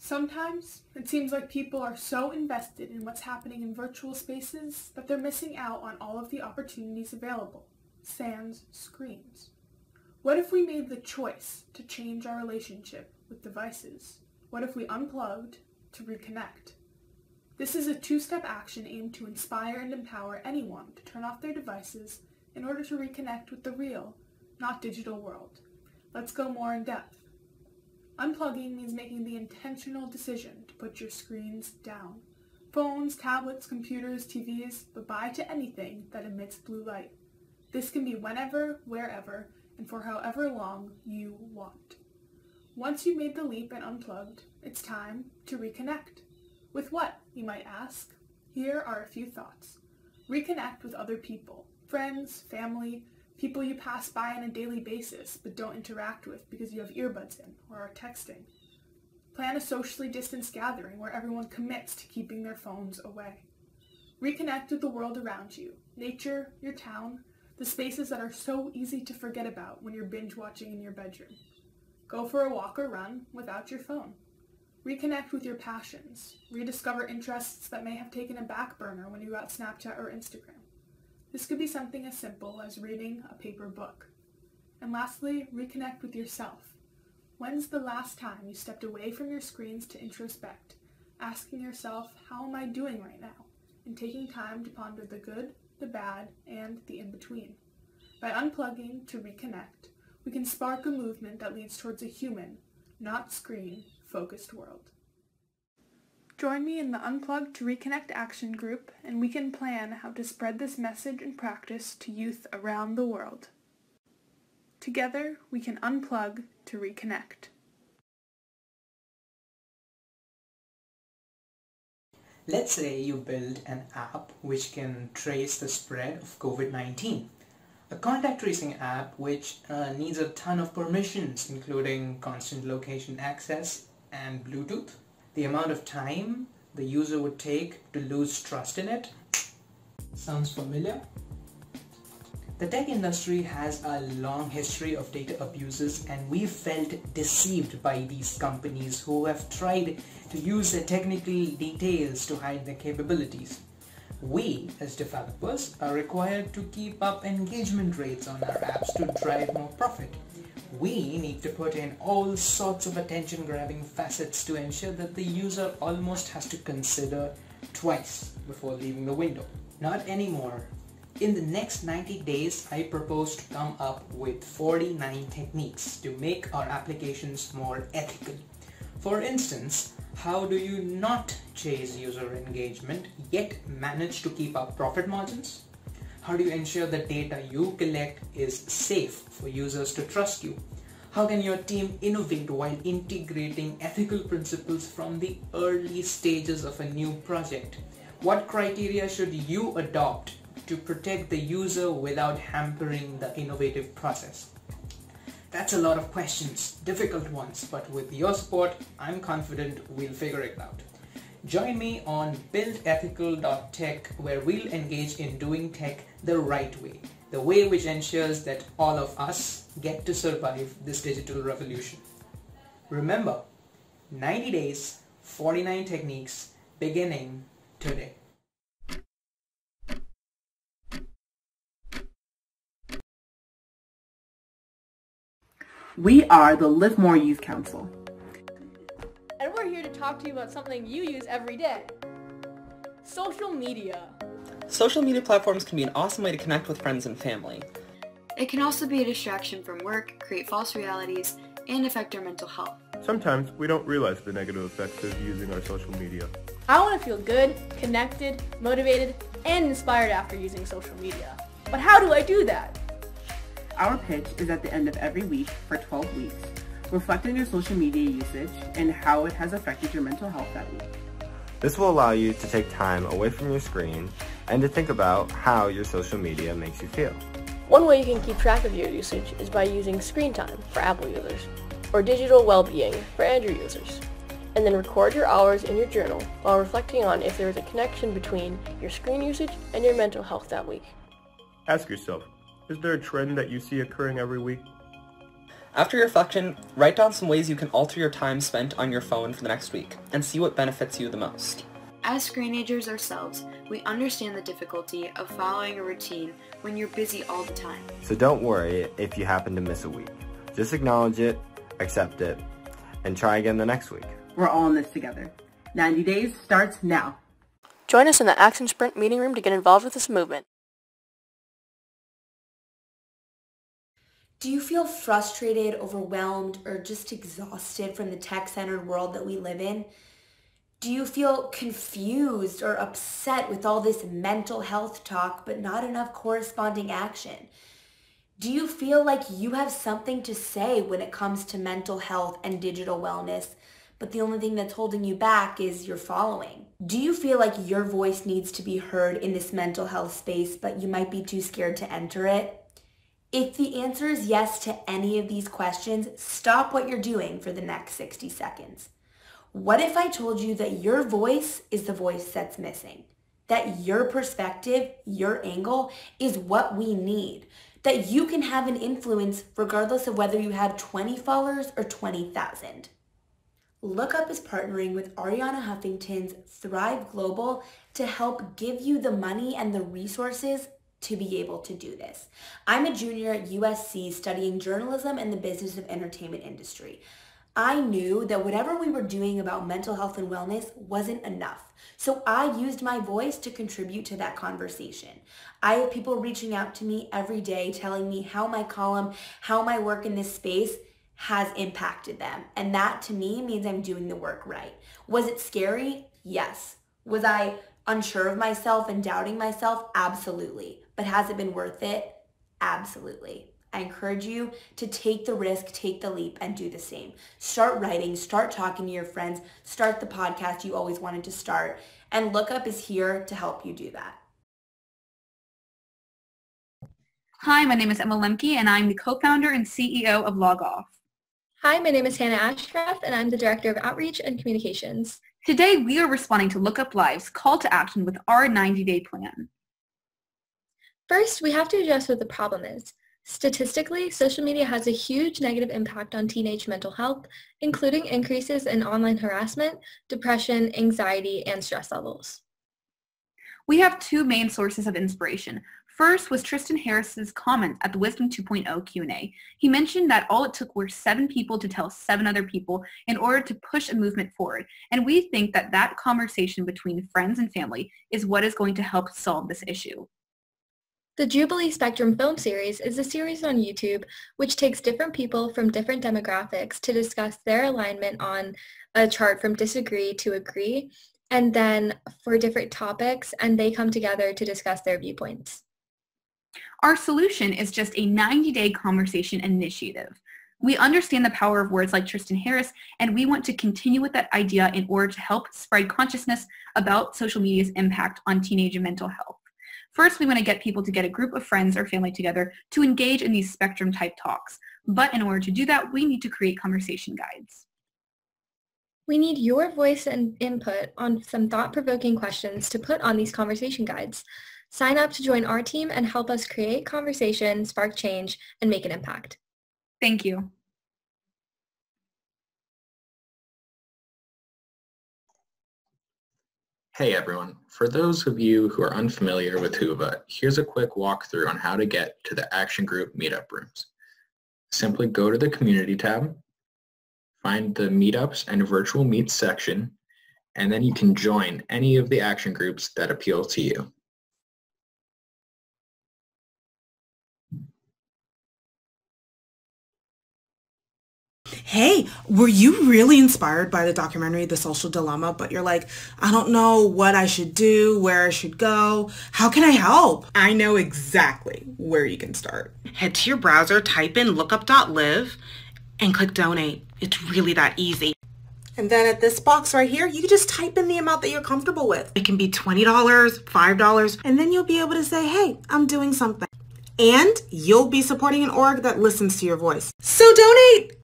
Sometimes it seems like people are so invested in what's happening in virtual spaces that they're missing out on all of the opportunities available, sans screens. What if we made the choice to change our relationship with devices? What if we unplugged to reconnect? This is a two-step action aimed to inspire and empower anyone to turn off their devices in order to reconnect with the real, not digital world. Let's go more in depth. Unplugging means making the intentional decision to put your screens down. Phones, tablets, computers, TVs, but bye to anything that emits blue light. This can be whenever, wherever, and for however long you want. Once you've made the leap and unplugged, it's time to reconnect. With what, you might ask? Here are a few thoughts. Reconnect with other people, friends, family, people you pass by on a daily basis but don't interact with because you have earbuds in or are texting. Plan a socially distanced gathering where everyone commits to keeping their phones away. Reconnect with the world around you, nature, your town, the spaces that are so easy to forget about when you're binge watching in your bedroom. Go for a walk or run without your phone. Reconnect with your passions. Rediscover interests that may have taken a back burner when you got Snapchat or Instagram. This could be something as simple as reading a paper book. And lastly, reconnect with yourself. When's the last time you stepped away from your screens to introspect, asking yourself, how am I doing right now? And taking time to ponder the good, the bad, and the in-between. By unplugging to reconnect, we can spark a movement that leads towards a human, not screen-focused world. Join me in the Unplug to Reconnect action group, and we can plan how to spread this message and practice to youth around the world. Together, we can unplug to reconnect. Let's say you build an app which can trace the spread of COVID-19. A contact tracing app which needs a ton of permissions, including constant location access and Bluetooth. The amount of time the user would take to lose trust in it. Sounds familiar? The tech industry has a long history of data abuses, and we've felt deceived by these companies who have tried to use their technical details to hide their capabilities. We, as developers, are required to keep up engagement rates on our apps to drive more profit. We need to put in all sorts of attention-grabbing facets to ensure that the user almost has to consider twice before leaving the window. Not anymore. In the next 90 days, I propose to come up with 49 techniques to make our applications more ethical. For instance, how do you not chase user engagement yet manage to keep up profit margins? How do you ensure the data you collect is safe for users to trust you? How can your team innovate while integrating ethical principles from the early stages of a new project? What criteria should you adopt to protect the user without hampering the innovative process? That's a lot of questions, difficult ones, but with your support, I'm confident we'll figure it out. Join me on buildethical.tech, where we'll engage in doing tech the right way, the way which ensures that all of us get to survive this digital revolution. Remember, 90 days, 49 techniques, beginning today. We are the Live More Youth Council. And we're here to talk to you about something you use every day. Social media. Social media platforms can be an awesome way to connect with friends and family. It can also be a distraction from work, create false realities, and affect our mental health. Sometimes we don't realize the negative effects of using our social media. I want to feel good, connected, motivated, and inspired after using social media. But how do I do that? Our pitch is at the end of every week for 12 weeks. Reflect on your social media usage and how it has affected your mental health that week. This will allow you to take time away from your screen and to think about how your social media makes you feel. One way you can keep track of your usage is by using screen time for Apple users, or digital well-being for Android users, and then record your hours in your journal while reflecting on if there is a connection between your screen usage and your mental health that week. Ask yourself, is there a trend that you see occurring every week? After your reflection, write down some ways you can alter your time spent on your phone for the next week and see what benefits you the most. As screenagers ourselves, we understand the difficulty of following a routine when you're busy all the time. So don't worry if you happen to miss a week. Just acknowledge it, accept it, and try again the next week. We're all in this together. 90 days starts now. Join us in the Action Sprint meeting room to get involved with this movement. Do you feel frustrated, overwhelmed, or just exhausted from the tech-centered world that we live in? Do you feel confused or upset with all this mental health talk but not enough corresponding action? Do you feel like you have something to say when it comes to mental health and digital wellness, but the only thing that's holding you back is your following? Do you feel like your voice needs to be heard in this mental health space, but you might be too scared to enter it? If the answer is yes to any of these questions, stop what you're doing for the next 60 seconds. What if I told you that your voice is the voice that's missing? That your perspective, your angle, is what we need? That you can have an influence regardless of whether you have 20 followers or 20,000? LookUp is partnering with Ariana Huffington's Thrive Global to help give you the money and the resources to be able to do this. I'm a junior at USC studying journalism and the business of entertainment industry. I knew that whatever we were doing about mental health and wellness wasn't enough. So I used my voice to contribute to that conversation. I have people reaching out to me every day telling me how my column, how my work in this space has impacted them. And that to me means I'm doing the work right. Was it scary? Yes. Was I unsure of myself and doubting myself? Absolutely. But has it been worth it? Absolutely. I encourage you to take the risk, take the leap, and do the same. Start writing, start talking to your friends, start the podcast you always wanted to start, and LookUp is here to help you do that. Hi, my name is Emma Lemke, and I'm the co-founder and CEO of LogOff. Hi, my name is Hannah Ashcraft, and I'm the Director of Outreach and Communications. Today, we are responding to LookUp Live's call to action with our 90-day plan. First, we have to address what the problem is. Statistically, social media has a huge negative impact on teenage mental health, including increases in online harassment, depression, anxiety, and stress levels. We have two main sources of inspiration. First was Tristan Harris's comment at the Wisdom 2.0 Q&A. He mentioned that all it took were 7 people to tell 7 other people in order to push a movement forward. And we think that that conversation between friends and family is what is going to help solve this issue. The Jubilee Spectrum film series is a series on YouTube which takes different people from different demographics to discuss their alignment on a chart from disagree to agree, and then for different topics, and they come together to discuss their viewpoints. Our solution is just a 90-day conversation initiative. We understand the power of words like Tristan Harris, and we want to continue with that idea in order to help spread consciousness about social media's impact on teenage and mental health. First, we want to get people to get a group of friends or family together to engage in these spectrum-type talks. But in order to do that, we need to create conversation guides. We need your voice and input on some thought-provoking questions to put on these conversation guides. Sign up to join our team and help us create conversation, spark change, and make an impact. Thank you. Hey everyone, for those of you who are unfamiliar with Whova, here's a quick walkthrough on how to get to the Action Group meetup rooms. Simply go to the Community tab, find the Meetups and Virtual Meets section, and then you can join any of the action groups that appeal to you. Hey, were you really inspired by the documentary The Social Dilemma, but you're like, I don't know what I should do, where I should go, how can I help? I know exactly where you can start. Head to your browser, type in lookup.live, and click donate. It's really that easy. And then at this box right here, you can just type in the amount that you're comfortable with. It can be $20, $5, and then you'll be able to say, hey, I'm doing something. And you'll be supporting an org that listens to your voice. So donate!